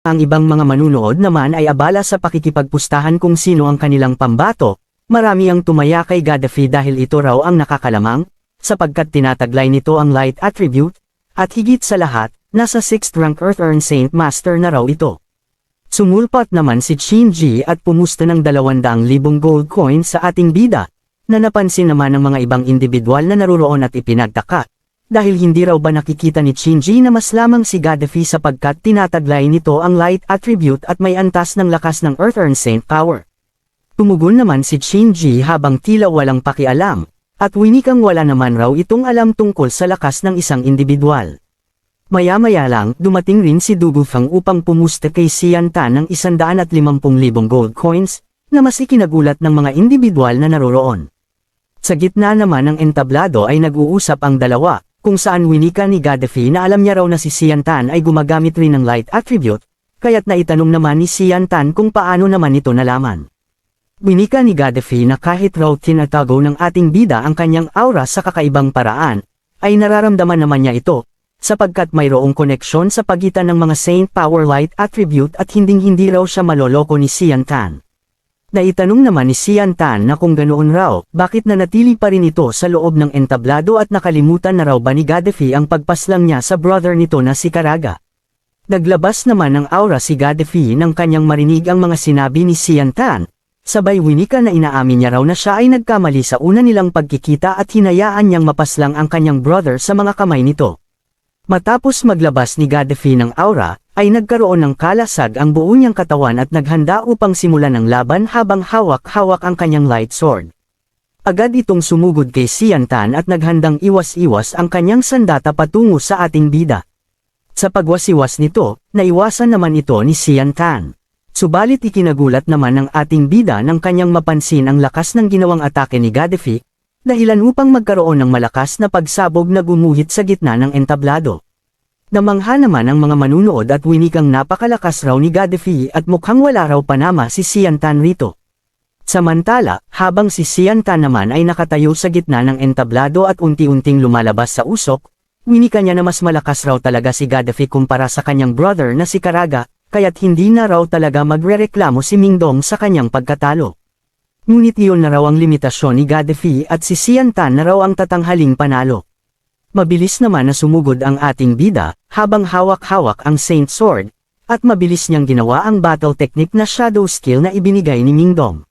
Ang ibang mga manunood naman ay abala sa pakikipagpustahan kung sino ang kanilang pambato. Marami ang tumaya kay Gaddafi dahil ito raw ang nakakalamang, sapagkat tinataglay nito ang light attribute, at higit sa lahat, nasa 6th rank Earth-earned Saint Master na raw ito. Sumulpat naman si Shinji at pumusta ng 200,000 gold coin sa ating bida, na napansin naman ng mga ibang individual na naruroon at ipinagtaka, dahil hindi raw ba nakikita ni Shinji na mas lamang si Gaddafi sapagkat tinataglay nito ang light attribute at may antas ng lakas ng Earth-earned Saint power. Tumugon naman si Shinji habang tila walang pakialam, at winikang wala naman raw itong alam tungkol sa lakas ng isang individual. Maya-maya lang, dumating rin si Du Gufang upang pumusta kay Xian Tan ng 150,000 gold coins, na mas ikinagulat ng mga individual na naroroon. Sa gitna naman ng entablado ay nag-uusap ang dalawa, kung saan winika ni Gaddafi na alam niya raw na si Xian Tan ay gumagamit rin ng light attribute, kaya't naitanong naman ni Xian Tan kung paano naman ito nalaman. Winika ni Gaddafi na kahit raw tinatago ng ating bida ang kanyang aura sa kakaibang paraan, ay nararamdaman naman niya ito, sapagkat mayroong koneksyon sa pagitan ng mga Saint Power Light Attribute at hinding-hindi raw siya maloloko ni Xian Tan. Naitanong naman ni Xian Tan na kung ganoon raw, bakit nanatili pa rin ito sa loob ng entablado at nakalimutan na raw ba ni Gaddafi ang pagpaslang niya sa brother nito na si Caraga. Naglabas naman ng aura si Gaddafi nang kanyang marinig ang mga sinabi ni Xian Tan. Sabay winika na inaamin niya raw na siya ay nagkamali sa una nilang pagkikita at hinayaan niyang mapaslang ang kanyang brother sa mga kamay nito. Matapos maglabas ni Gaddafi ng aura, ay nagkaroon ng kalasag ang buo niyang katawan at naghanda upang simulan ang laban habang hawak-hawak ang kanyang light sword. Agad itong sumugod kay Xian Tan at naghandang iwas-iwas ang kanyang sandata patungo sa ating bida. Sa pagwasiwas nito, naiwasan naman ito ni Xian Tan. Subalit ikinagulat naman ng ating bida nang kanyang mapansin ang lakas ng ginawang atake ni Gaddafi, dahilan upang magkaroon ng malakas na pagsabog na gumuhit sa gitna ng entablado. Namangha naman ang mga manunood at winikang napakalakas raw ni Gaddafi at mukhang wala raw panama si Xian Tan rito. Samantala, habang si Xian Tan naman ay nakatayo sa gitna ng entablado at unti-unting lumalabas sa usok, winika niya na mas malakas raw talaga si Gaddafi kumpara sa kanyang brother na si Caraga, kaya't hindi na raw talaga magrereklamo si Mingdong sa kanyang pagkatalo. Ngunit iyon na raw ang limitasyon ni Gaddafi at si Xian Tan na raw ang tatanghaling panalo. Mabilis naman na sumugod ang ating bida, habang hawak-hawak ang Saint Sword, at mabilis niyang ginawa ang battle technique na shadow skill na ibinigay ni Mingdong.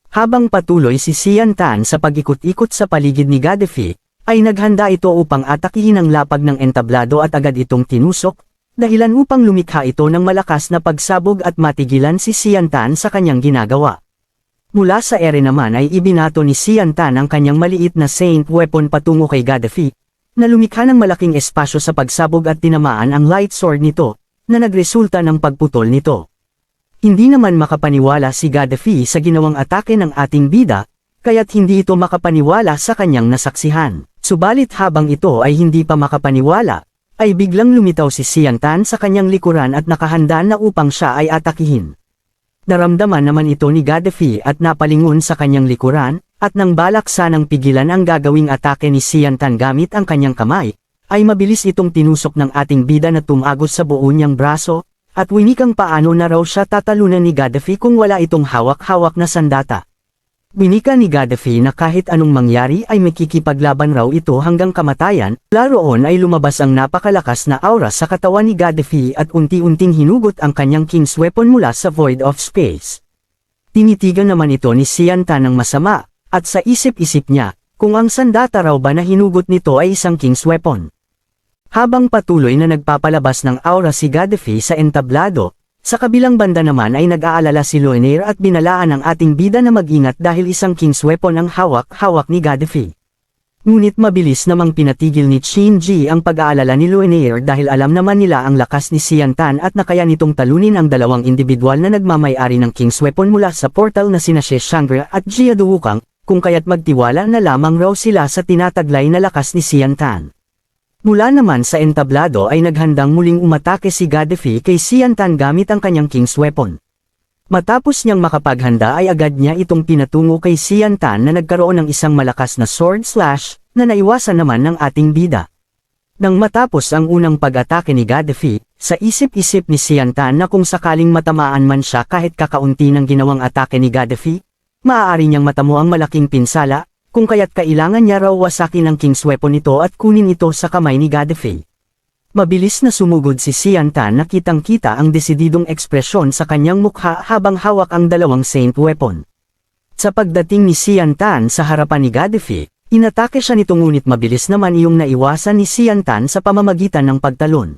Habang patuloy si Xian Tan sa pag-ikot-ikot sa paligid ni Gaddafi, ay naghanda ito upang atakihin ang lapag ng entablado at agad itong tinusok, dahilan upang lumikha ito ng malakas na pagsabog at matigilan si Xian Tan sa kanyang ginagawa. Mula sa ere naman ay ibinato ni Xian Tan ang kanyang maliit na Saint Weapon patungo kay Gaddafi, na lumikha ng malaking espasyo sa pagsabog at tinamaan ang light sword nito, na nagresulta ng pagputol nito. Hindi naman makapaniwala si Gaddafi sa ginawang atake ng ating bida, kaya't hindi ito makapaniwala sa kanyang nasaksihan. Subalit habang ito ay hindi pa makapaniwala, ay biglang lumitaw si Xian Tan sa kanyang likuran at nakahanda na upang siya ay atakihin. Naramdaman naman ito ni Gaddafi at napalingon sa kanyang likuran, at nang balak sanang pigilan ang gagawing atake ni Xian Tan gamit ang kanyang kamay, ay mabilis itong tinusok ng ating bida na tumagos sa buo niyang braso, at winikang paano na raw siya tatalunan ni Gaddafi kung wala itong hawak-hawak na sandata. Winika ni Gaddafi na kahit anong mangyari ay makikipaglaban raw ito hanggang kamatayan, laroon ay lumabas ang napakalakas na aura sa katawan ni Gaddafi at unti-unting hinugot ang kanyang King's Weapon mula sa Void of Space. Tinitigan naman ito ni Xian Tan ng masama, at sa isip-isip niya, kung ang sandata raw ba na hinugot nito ay isang King's Weapon. Habang patuloy na nagpapalabas ng aura si Gaddafi sa entablado, sa kabilang banda naman ay nag-aalala si Loener at binalaan ang ating bida na mag-ingat dahil isang King's Weapon ang hawak-hawak ni Gaddafi. Ngunit mabilis namang pinatigil ni Shinji ang pag-aalala ni Loener dahil alam naman nila ang lakas ni Xian Tan at nakaya nitong talunin ang dalawang individual na nagmamay-ari ng King's Weapon mula sa portal na sina She Shangri at Jia Duwukang, kung kaya't magtiwala na lamang raw sila sa tinataglay na lakas ni Xian Tan. Mula naman sa entablado ay naghandang muling umatake si Gaddafi kay Xian Tan gamit ang kanyang King's Weapon. Matapos niyang makapaghanda ay agad niya itong pinatungo kay Xian Tan na nagkaroon ng isang malakas na sword slash, na naiwasan naman ng ating bida. Nang matapos ang unang pag-atake ni Gaddafi, Sa isip-isip ni Xian Tan na kung sakaling matamaan man siya kahit kakaunti ng ginawang atake ni Gaddafi, maaari niyang matamo ang malaking pinsala, kung kaya't kailangan niya raw wasakin ang King's Weapon nito at kunin ito sa kamay ni Gaddafi. Mabilis na sumugod si Xian Tan na kitang-kita ang desididong ekspresyon sa kanyang mukha habang hawak ang dalawang Saint Weapon. Sa pagdating ni Xian Tan sa harapan ni Gaddafi, inatake siya nito ngunit mabilis naman iyong naiwasan ni Xian Tan sa pamamagitan ng pagtalon.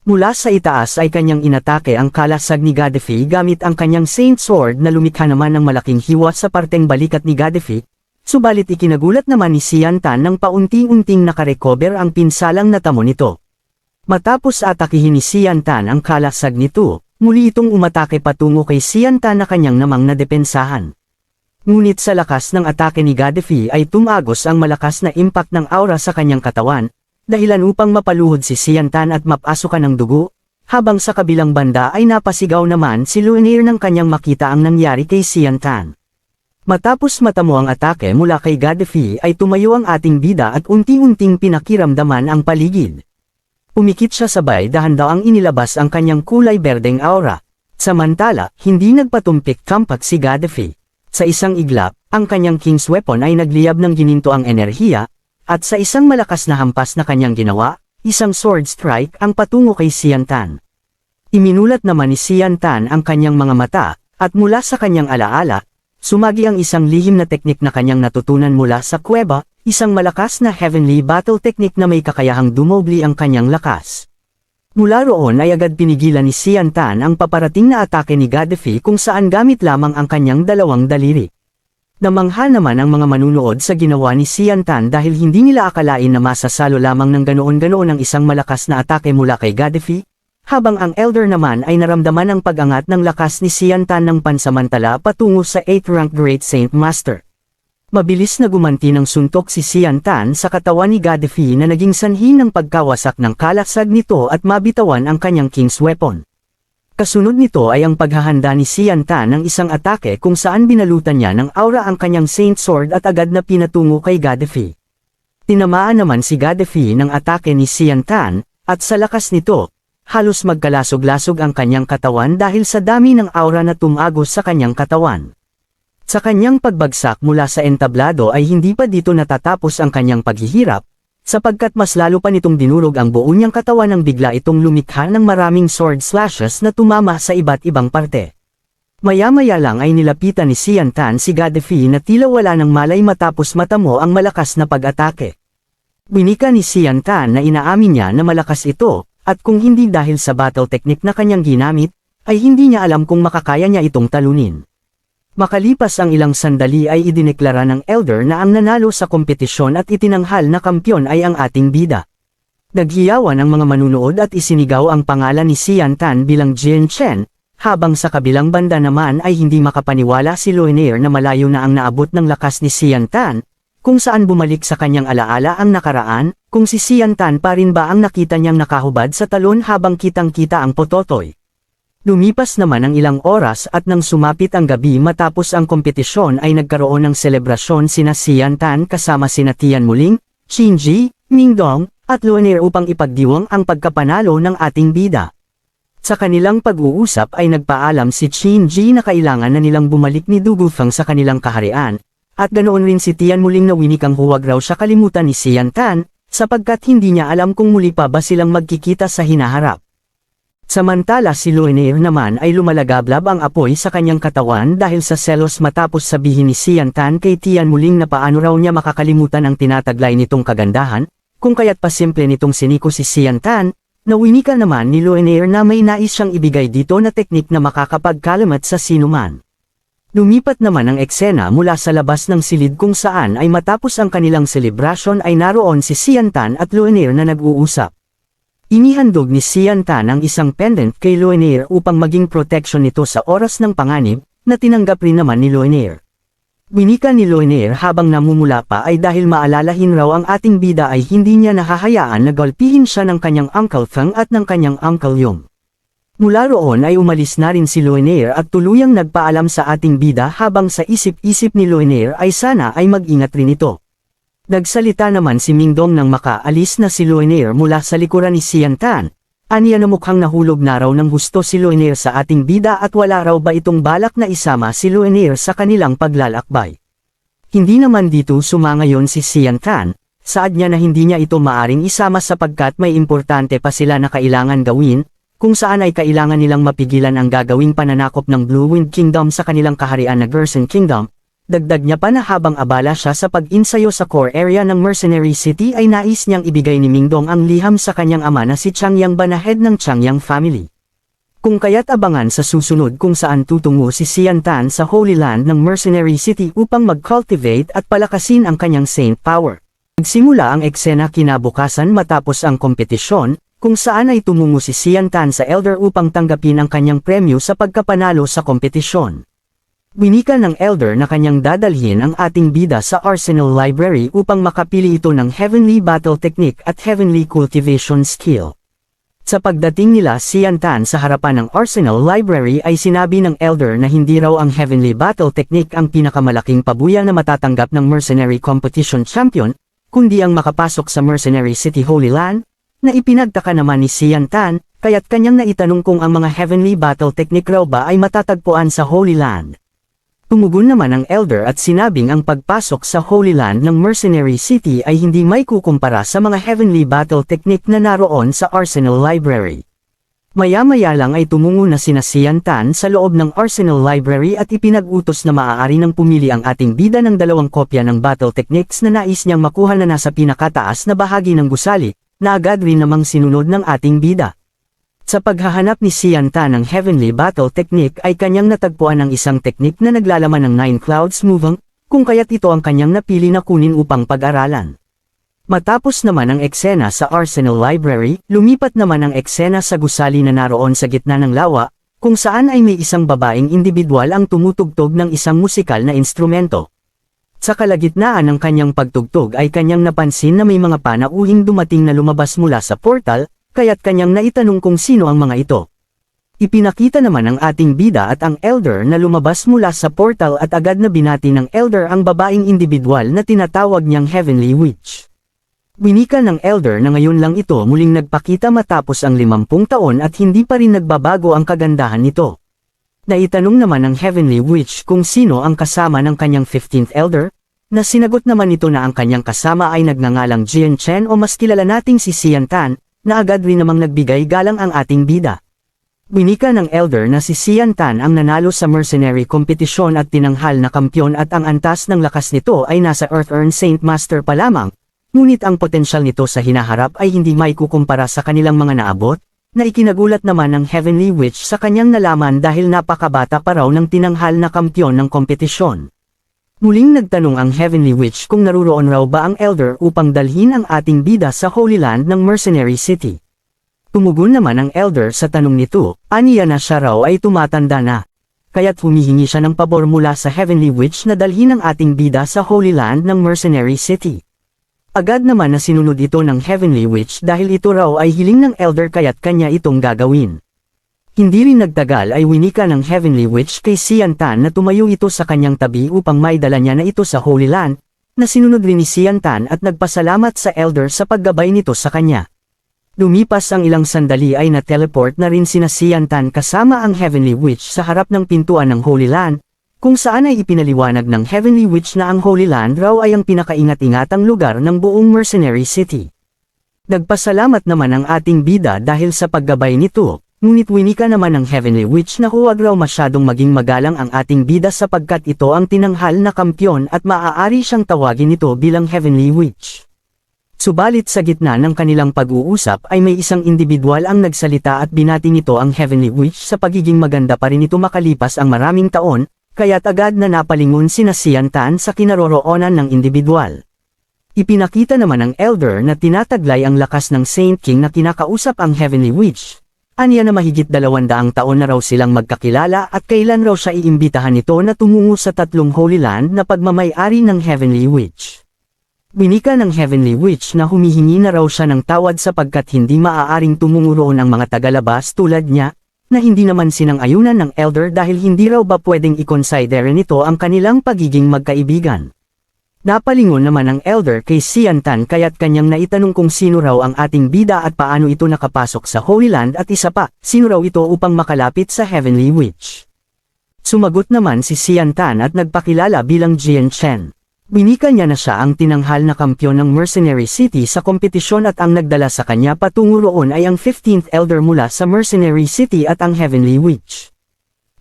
Mula sa itaas ay kanyang inatake ang kalasag ni Gaddafi gamit ang kanyang Saint Sword na lumikha naman ng malaking hiwa sa parteng balikat ni Gaddafi, subalit ikinagulat naman ni Xian Tan nang paunti-unting nakarecover ang pinsalang natamo nito. Matapos atakihin ni Xian Tan ang kalasag nito, muli itong umatake patungo kay Xian Tan na kanyang namang nadepensahan. Ngunit sa lakas ng atake ni Gaddafi ay tumagos ang malakas na impact ng aura sa kanyang katawan, dahilan upang mapaluhod si Xian Tan at mapasukan ng dugo, habang sa kabilang banda ay napasigaw naman si Luinaire nang kanyang makita ang nangyari kay Xian Tan. Matapos matamo ang atake mula kay Gaddafi ay tumayo ang ating bida at unti-unting pinakiramdaman ang paligid. Umikit siya sabay dahan-daang inilabas ang kanyang kulay berdeng aura. Samantala, hindi nagpatumpik kampat si Gaddafi. Sa isang iglap, ang kanyang King's Weapon ay nagliyab ng gininto ang enerhiya, at sa isang malakas na hampas na kanyang ginawa, isang sword strike ang patungo kay Xian Tan. Iminulat naman ni Xian Tan ang kanyang mga mata, at mula sa kanyang alaala, sumagi ang isang lihim na teknik na kanyang natutunan mula sa kuweba, isang malakas na heavenly battle technique na may kakayahang dumobli ang kanyang lakas. Mula roon ay agad pinigilan ni Xian Tan ang paparating na atake ni Gaddafi kung saan gamit lamang ang kanyang dalawang daliri. Namangha naman ang mga manunood sa ginawa ni Xian Tan dahil hindi nila akalain na masasalo lamang ng ganoon-ganoon ang isang malakas na atake mula kay Gaddafi, habang ang Elder naman ay naramdaman ang pag-angat ng lakas ni Xian Tan ng pansamantala patungo sa 8th rank Great Saint Master. Mabilis na gumanti ng suntok si Xian Tan sa katawan ni Gaddafi na naging sanhi ng pagkawasak ng kalasag nito at mabitawan ang kanyang King's Weapon. Kasunod nito ay ang paghahanda ni Xian Tan ng isang atake kung saan binalutan niya ng aura ang kanyang Saint Sword at agad na pinatungo kay Gaddafi. Tinamaan naman si Gaddafi ng atake ni Xian Tan, at sa lakas nito, halos magkalasog-lasog ang kanyang katawan dahil sa dami ng aura na tumagos sa kanyang katawan. Sa kanyang pagbagsak mula sa entablado ay hindi pa dito natatapos ang kanyang paghihirap, sapagkat mas lalo pa nitong dinurog ang buo niyang katawan nang bigla itong lumikha ng maraming sword slashes na tumama sa iba't ibang parte. Maya-maya lang ay nilapitan ni Xian Tan si Gaddafi na tila wala ng malay matapos matamo ang malakas na pag-atake. Binika ni Xian Tan na inaamin niya na malakas ito, at kung hindi dahil sa battle technique na kanyang ginamit, ay hindi niya alam kung makakaya niya itong talunin. Makalipas ang ilang sandali ay idineklara ng Elder na ang nanalo sa kompetisyon at itinanghal na kampyon ay ang ating bida. Naghiyawan ang mga manunood at isinigaw ang pangalan ni Xian Tan bilang Jian Chen, habang sa kabilang banda naman ay hindi makapaniwala si Luinaire na malayo na ang naabot ng lakas ni Xian Tan, kung saan bumalik sa kanyang alaala ang nakaraan, kung si Xian Tan pa rin ba ang nakita niyang nakahubad sa talon habang kitang-kita ang pototoy. Lumipas naman ang ilang oras at nang sumapit ang gabi matapos ang kompetisyon ay nagkaroon ng selebrasyon sina Xian Tan kasama sina Tian Muling, Qin Ji, Ming Dong, at Luinaire upang ipagdiwang ang pagkapanalo ng ating bida. Sa kanilang pag-uusap ay nagpaalam si Qin Ji na kailangan na nilang bumalik ni Du Gufeng sa kanilang kaharian, at ganoon rin si Tian Muling na winikang huwag raw siya kalimutan ni Xian Tan, sapagkat hindi niya alam kung muli pa ba silang magkikita sa hinaharap. Samantala si Luinaire naman ay lumalagablab ang apoy sa kanyang katawan dahil sa selos matapos sabihin ni Xian Tan kay Tian Muling na paano raw niya makakalimutan ang tinataglay nitong kagandahan, kung kaya't pasimple nitong siniko si Xian Tan, na winika naman ni Luinaire na may nais siyang ibigay dito na teknik na makakapagkalamat sa sinuman. Lumipat naman ang eksena mula sa labas ng silid kung saan ay matapos ang kanilang selebrasyon ay naroon si Xian Tan at Luinaire na nag-uusap. Inihandog ni Xian Tan ang isang pendant kay Luinaire upang maging protection nito sa oras ng panganib, na tinanggap rin naman ni Luinaire. Winika ni Luinaire habang namumula pa ay dahil maalalahin raw ang ating bida ay hindi niya nahahayaan na galpihin siya ng kanyang Uncle Feng at ng kanyang Uncle Yong. Mula roon ay umalis na rin si Luinaire at tuluyang nagpaalam sa ating bida habang sa isip-isip ni Luinaire ay sana ay mag-ingat rin ito. Nagsalita naman si Ming Dong nang makaalis na si Luinaire mula sa likuran ni Xian Tan, Aniya na mukhang nahulog na raw ng husto si Luenier sa ating bida at wala raw ba itong balak na isama si Luenier sa kanilang paglalakbay. Hindi naman dito sumangayon si Sian Tan, saad niya na hindi niya ito maaring isama sapagkat may importante pa sila na kailangan gawin, kung saan ay kailangan nilang mapigilan ang gagawing pananakop ng Blue Wind Kingdom sa kanilang kaharian na Gerson Kingdom. Dagdag niya pa na habang abala siya sa pag-insayo sa core area ng Mercenary City ay nais niyang ibigay ni Mingdong ang liham sa kanyang ama na si Changyang Ba na head ng Changyang family. Kung kaya't abangan sa susunod kung saan tutungo si Sian Tan sa Holy Land ng Mercenary City upang mag-cultivate at palakasin ang kanyang Saint power. Nagsimula ang eksena kinabukasan matapos ang kompetisyon, kung saan ay tumungo si Sian Tan sa Elder upang tanggapin ang kanyang premyo sa pagkapanalo sa kompetisyon. Winika ng Elder na kanyang dadalhin ang ating bida sa Arsenal Library upang makapili ito ng Heavenly Battle Technique at Heavenly Cultivation Skill. Sa pagdating nila Sian Tan sa harapan ng Arsenal Library ay sinabi ng Elder na hindi raw ang Heavenly Battle Technique ang pinakamalaking pabuya na matatanggap ng Mercenary Competition Champion, kundi ang makapasok sa Mercenary City Holy Land, na ipinagtaka naman ni Sian Tan, kaya't kanyang naitanong kung ang mga Heavenly Battle Technique raw ba ay matatagpuan sa Holy Land. Tumugon naman ang Elder at sinabing ang pagpasok sa Holy Land ng Mercenary City ay hindi may kukumpara sa mga Heavenly Battle Technique na naroon sa Arsenal Library. Maya-maya lang ay tumungo na sina Sian Tan sa loob ng Arsenal Library at ipinag-utos na maaari nang pumili ang ating bida ng 2 kopya ng Battle Techniques na nais niyang makuha na nasa pinakataas na bahagi ng gusali, na agad rin namang sinunod ng ating bida. Sa paghahanap ni Sian Tan ng Heavenly Battle Technique ay kanyang natagpuan ang isang teknik na naglalaman ng 9 Clouds Movement, kung kaya't ito ang kanyang napili na kunin upang pag-aralan. Matapos naman ang eksena sa Arsenal Library, lumipat naman ang eksena sa gusali na naroon sa gitna ng lawa, kung saan ay may isang babaeng individual ang tumutugtog ng isang musikal na instrumento. Sa kalagitnaan ng kanyang pagtugtog ay kanyang napansin na may mga panauhing dumating na lumabas mula sa portal, kaya't kanyang naitanong kung sino ang mga ito. Ipinakita naman ng ating bida at ang Elder na lumabas mula sa portal at agad na binati ng Elder ang babaeng individual na tinatawag niyang Heavenly Witch. Winika ng Elder na ngayon lang ito muling nagpakita matapos ang 50 taon at hindi pa rin nagbabago ang kagandahan nito. Naitanong naman ng Heavenly Witch kung sino ang kasama ng kanyang 15th Elder, na sinagot naman ito na ang kanyang kasama ay nagngangalang Jian Chen o mas kilala nating si Sian Tan, na agad rin namang nagbigay galang ang ating bida. Winika ng Elder na si Sian Tan ang nanalo sa mercenary kompetisyon at tinanghal na kampyon at ang antas ng lakas nito ay nasa Earth-Earn Saint Master pa lamang, ngunit ang potensyal nito sa hinaharap ay hindi may kukumpara sa kanilang mga naabot, na ikinagulat naman ng Heavenly Witch sa kanyang nalaman dahil napakabata pa raw ng tinanghal na kampyon ng kompetisyon. Muling nagtanong ang Heavenly Witch kung naruroon raw ba ang Elder upang dalhin ang ating bida sa Holy Land ng Mercenary City. Tumugon naman ang Elder sa tanong nito, aniya na siya raw ay tumatanda na. Kaya't humihingi siya ng pabor mula sa Heavenly Witch na dalhin ang ating bida sa Holy Land ng Mercenary City. Agad naman na sinunod ito ng Heavenly Witch dahil ito raw ay hiling ng Elder kaya't kanya itong gagawin. Hindi rin nagtagal ay winika ng Heavenly Witch kay Sian Tan na tumayo ito sa kanyang tabi upang maidala niya na ito sa Holy Land, na sinunod rin ni Sian Tan at nagpasalamat sa Elder sa paggabay nito sa kanya. Lumipas ang ilang sandali ay na-teleport na rin sina Sian Tan kasama ang Heavenly Witch sa harap ng pintuan ng Holy Land, kung saan ay ipinaliwanag ng Heavenly Witch na ang Holy Land raw ay ang pinakaingat-ingatang lugar ng buong Mercenary City. Nagpasalamat naman ang ating bida dahil sa paggabay nito. Ngunit winika naman ng Heavenly Witch na huwag raw masyadong maging magalang ang ating bida sapagkat ito ang tinanghal na kampyon at maaari siyang tawagin ito bilang Heavenly Witch. Subalit sa gitna ng kanilang pag-uusap ay may isang individual ang nagsalita at binati nito ang Heavenly Witch sa pagiging maganda pa rin ito makalipas ang maraming taon, kaya't agad na napalingon sina Sian Tan sa kinaroroonan ng individual. Ipinakita naman ng Elder na tinataglay ang lakas ng Saint King na kinakausap ang Heavenly Witch. Aniya na mahigit 200 taon na raw silang magkakilala at kailan raw siya iimbitahan nito na tumungo sa 3 Holy Land na pagmamay-ari ng Heavenly Witch. Winika ng Heavenly Witch na humihingi na raw siya ng tawad sapagkat hindi maaaring tumungo roon ang mga tagalabas tulad niya, na hindi naman sinang-ayunan ng Elder dahil hindi raw ba pwedeng i-consider nito ang kanilang pagiging magkaibigan. Napalingon naman ang elder kay Sian Tan kaya't kanyang naitanong kung sino raw ang ating bida at paano ito nakapasok sa Holy Land at isa pa, sino raw ito upang makalapit sa Heavenly Witch. Sumagot naman si Sian Tan at nagpakilala bilang Jian Chen. Binika niya na siya ang tinanghal na kampyon ng Mercenary City sa kompetisyon at ang nagdala sa kanya patungo roon ay ang 15th elder mula sa Mercenary City at ang Heavenly Witch.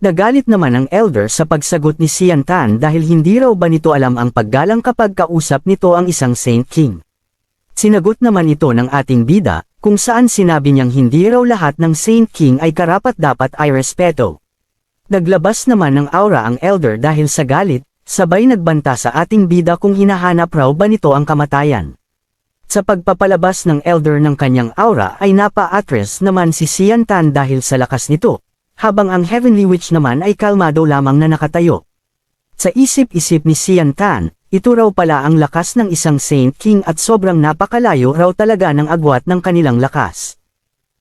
Nagalit naman ang elder sa pagsagot ni Sian Tan dahil hindi raw ba nito alam ang paggalang kapag kausap nito ang isang Saint King. Sinagot naman ito ng ating bida, kung saan sinabi niyang hindi raw lahat ng Saint King ay karapat-dapat ay respeto. Naglabas naman ng aura ang elder dahil sa galit, sabay nagbanta sa ating bida kung hinahanap raw ba nito ang kamatayan. Sa pagpapalabas ng elder ng kanyang aura ay napa-atres naman si Sian Tan dahil sa lakas nito. Habang ang Heavenly Witch naman ay kalmado lamang na nakatayo. Sa isip-isip ni Sian Tan, ito raw pala ang lakas ng isang Saint King at sobrang napakalayo raw talaga ng agwat ng kanilang lakas.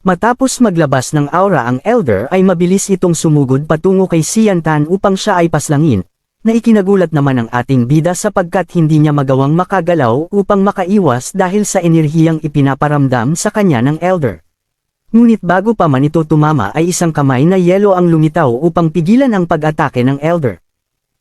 Matapos maglabas ng aura ang elder ay mabilis itong sumugod patungo kay Sian Tan upang siya ay paslangin, na ikinagulat naman ang ating bida sapagkat hindi niya magawang makagalaw upang makaiwas dahil sa enerhiyang ipinaparamdam sa kanya ng elder. Ngunit bago pa man ito tumama ay isang kamay na yelo ang lumitaw upang pigilan ang pag-atake ng elder.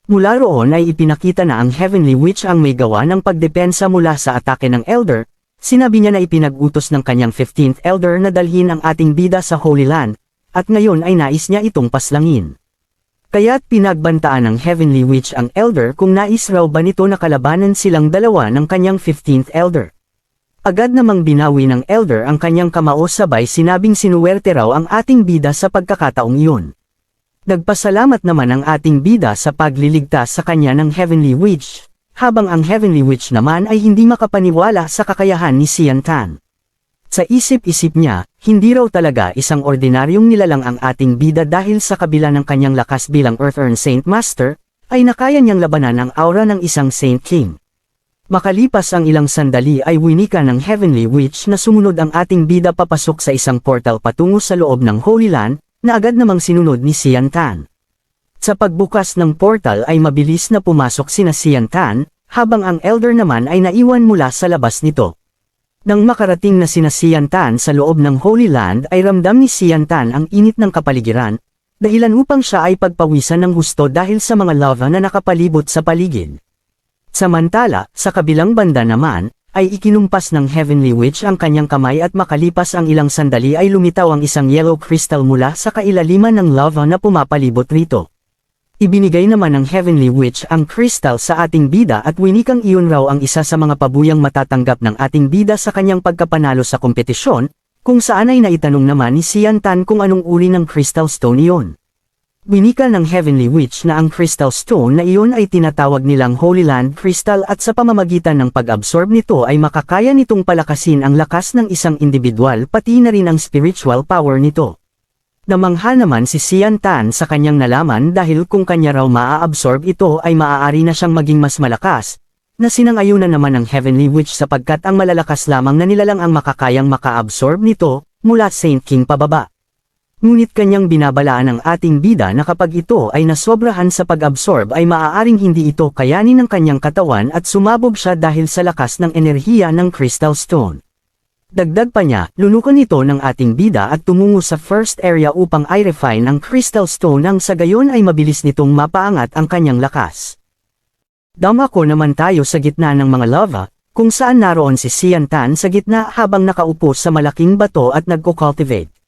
Mula roon ay ipinakita na ang Heavenly Witch ang may gawa ng pagdepensa mula sa atake ng elder. Sinabi niya na ipinag-utos ng kanyang 15th elder na dalhin ang ating bida sa Holy Land, at ngayon ay nais niya itong paslangin. Kaya't pinagbantaan ng Heavenly Witch ang elder kung nais raw ba nito na kalabanan silang dalawa ng kanyang 15th elder. Agad namang binawi ng elder ang kanyang kamao sabay sinabing sinuwerte raw ang ating bida sa pagkakataong iyon. Nagpasalamat naman ang ating bida sa pagliligtas sa kanya ng Heavenly Witch, habang ang Heavenly Witch naman ay hindi makapaniwala sa kakayahan ni Sian Tan. Sa isip-isip niya, hindi raw talaga isang ordinaryong nilalang ang ating bida dahil sa kabila ng kanyang lakas bilang Earth-Earn Saint Master, ay nakaya niyang labanan ang aura ng isang Saint King. Makalipas ang ilang sandali ay winika ng Heavenly Witch na sumunod ang ating bida papasok sa isang portal patungo sa loob ng Holy Land, na agad namang sinunod ni Sian Tan. Sa pagbukas ng portal ay mabilis na pumasok sina Sian Tan, habang ang elder naman ay naiwan mula sa labas nito. Nang makarating na sina Sian Tan sa loob ng Holy Land ay ramdam ni Sian Tan ang init ng kapaligiran, dahilan upang siya ay pagpawisan ng gusto dahil sa mga lava na nakapalibot sa paligid. Samantala, sa kabilang banda naman, ay ikinumpas ng Heavenly Witch ang kanyang kamay at makalipas ang ilang sandali ay lumitaw ang isang yellow crystal mula sa kailaliman ng lava na pumapalibot rito. Ibinigay naman ng Heavenly Witch ang crystal sa ating bida at winikang iyon raw ang isa sa mga pabuyang matatanggap ng ating bida sa kanyang pagkapanalo sa kompetisyon, kung saan ay naitanong naman ni Sian Tan kung anong uri ng crystal stone iyon. Winika ng Heavenly Witch na ang Crystal Stone na iyon ay tinatawag nilang Holy Land Crystal at sa pamamagitan ng pag-absorb nito ay makakaya nitong palakasin ang lakas ng isang individual pati na rin ang spiritual power nito. Namangha naman si Sian Tan sa kanyang nalaman dahil kung kanya raw maa-absorb ito ay maaari na siyang maging mas malakas, na sinang-ayunan naman ng Heavenly Witch sapagkat ang malalakas lamang na nilalang ang makakayang maka-absorb nito mula Saint King pababa. Ngunit kanyang binabalaan ang ating bida na kapag ito ay nasobrahan sa pag-absorb ay maaaring hindi ito kayanin ng kanyang katawan at sumabog siya dahil sa lakas ng enerhiya ng Crystal Stone. Dagdag pa niya, lunukan ito ng ating bida at tumungo sa first area upang i-refine ang Crystal Stone nang sa gayon ay mabilis nitong mapaangat ang kanyang lakas. Damako naman tayo sa gitna ng mga lava, kung saan naroon si Sian Tan sa gitna habang nakaupo sa malaking bato at nagko-cultivate.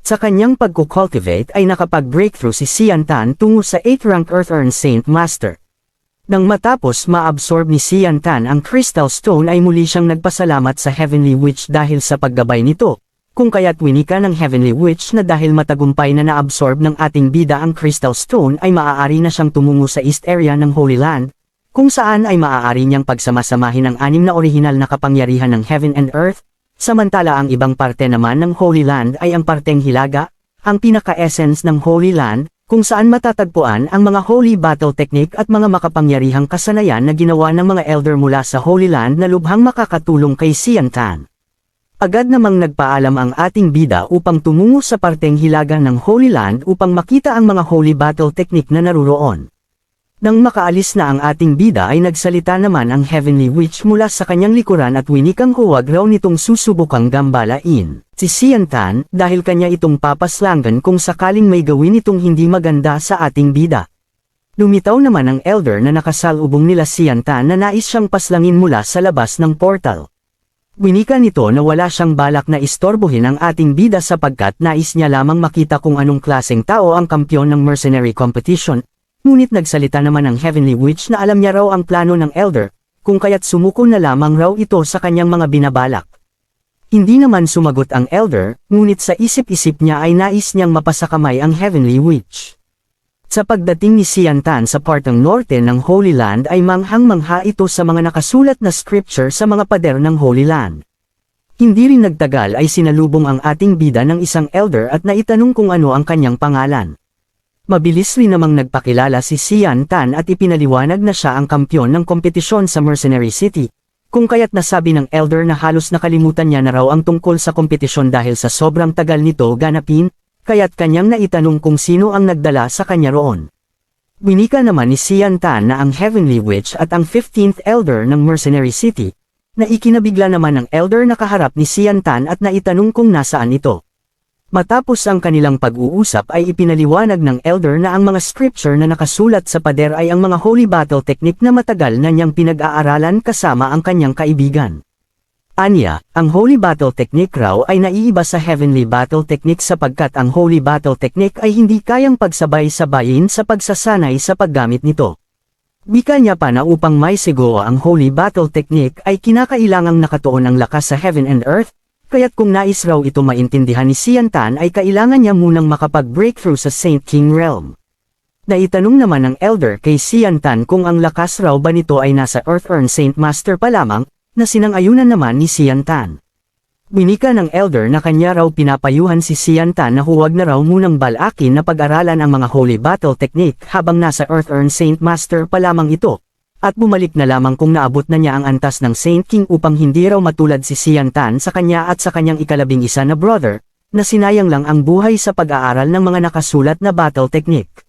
Sa kanyang pagko-cultivate ay nakapag-breakthrough si Sian Tan tungo sa 8th rank Earth-Earn Saint Master. Nang matapos ma-absorb ni Sian Tan ang Crystal Stone ay muli siyang nagpasalamat sa Heavenly Witch dahil sa paggabay nito, kung kaya't winika ng Heavenly Witch na dahil matagumpay na na-absorb ng ating bida ang Crystal Stone ay maaari na siyang tumungo sa East area ng Holy Land, kung saan ay maaari niyang pagsamasamahin ang 6 na orihinal na kapangyarihan ng Heaven and Earth. Samantala ang ibang parte naman ng Holy Land ay ang parteng hilaga, ang pinaka-essence ng Holy Land, kung saan matatagpuan ang mga Holy Battle Technique at mga makapangyarihang kasanayan na ginawa ng mga elder mula sa Holy Land na lubhang makakatulong kay Sian Tan. Agad namang nagpaalam ang ating bida upang tumungo sa parteng hilaga ng Holy Land upang makita ang mga Holy Battle Technique na naruroon. Nang makaalis na ang ating bida ay nagsalita naman ang Heavenly Witch mula sa kanyang likuran at winikang huwag raw nitong susubukang gambalain si Sian Tan dahil kanya itong papaslangan kung sakaling may gawin itong hindi maganda sa ating bida. Lumitaw naman ang elder na nakasalubong nila Sian Tan na nais siyang paslangin mula sa labas ng portal. Winika nito na wala siyang balak na istorbohin ang ating bida sapagkat nais niya lamang makita kung anong klaseng tao ang kampyon ng mercenary competition. Ngunit nagsalita naman ang Heavenly Witch na alam niya raw ang plano ng Elder, kung kaya't sumuko na lamang raw ito sa kanyang mga binabalak. Hindi naman sumagot ang Elder, ngunit sa isip-isip niya ay nais niyang mapasakamay ang Heavenly Witch. Sa pagdating ni Sian Tan sa parteng norte ng Holy Land ay manghang-mangha ito sa mga nakasulat na scripture sa mga pader ng Holy Land. Hindi rin nagtagal ay sinalubong ang ating bida ng isang Elder at naitanong kung ano ang kanyang pangalan. Mabilis rin namang nagpakilala si Sian Tan at ipinaliwanag na siya ang kampyon ng kompetisyon sa Mercenary City, kung kaya't nasabi ng Elder na halos nakalimutan niya na raw ang tungkol sa kompetisyon dahil sa sobrang tagal nito ganapin, kaya't kanyang naitanong kung sino ang nagdala sa kanya roon. Winika naman ni Sian Tan na ang Heavenly Witch at ang 15th Elder ng Mercenary City, na ikinabigla naman ng Elder na kaharap ni Sian Tan at naitanong kung nasaan ito. Matapos ang kanilang pag-uusap ay ipinaliwanag ng Elder na ang mga scripture na nakasulat sa pader ay ang mga holy battle technique na matagal na niyang pinag-aaralan kasama ang kanyang kaibigan. Anya, ang holy battle technique raw ay naiiba sa heavenly battle technique sapagkat ang holy battle technique ay hindi kayang pagsabay-sabayin sa pagsasanay sa paggamit nito. Wika niya pa na upang may sigawa ang holy battle technique ay kinakailangang nakatuon ang lakas sa heaven and earth, kaya't kung nais raw ito maintindihan ni Sian Tan ay kailangan niya munang makapag-breakthrough sa Saint King Realm. Naitanong naman ng Elder kay Sian Tan kung ang lakas raw ba nito ay nasa Earth-Earn Saint Master pa lamang, na sinang-ayunan naman ni Sian Tan. Winika ng Elder na kanya raw pinapayuhan si Sian Tan na huwag na raw munang balakin na pag-aralan ang mga holy battle technique habang nasa Earth-Earn Saint Master pa lamang ito, at bumalik na lamang kung naabot na niya ang antas ng Saint King upang hindi raw matulad si Sian Tan sa kanya at sa kanyang ika-11 na brother, na sinayang lang ang buhay sa pag-aaral ng mga nakasulat na battle technique.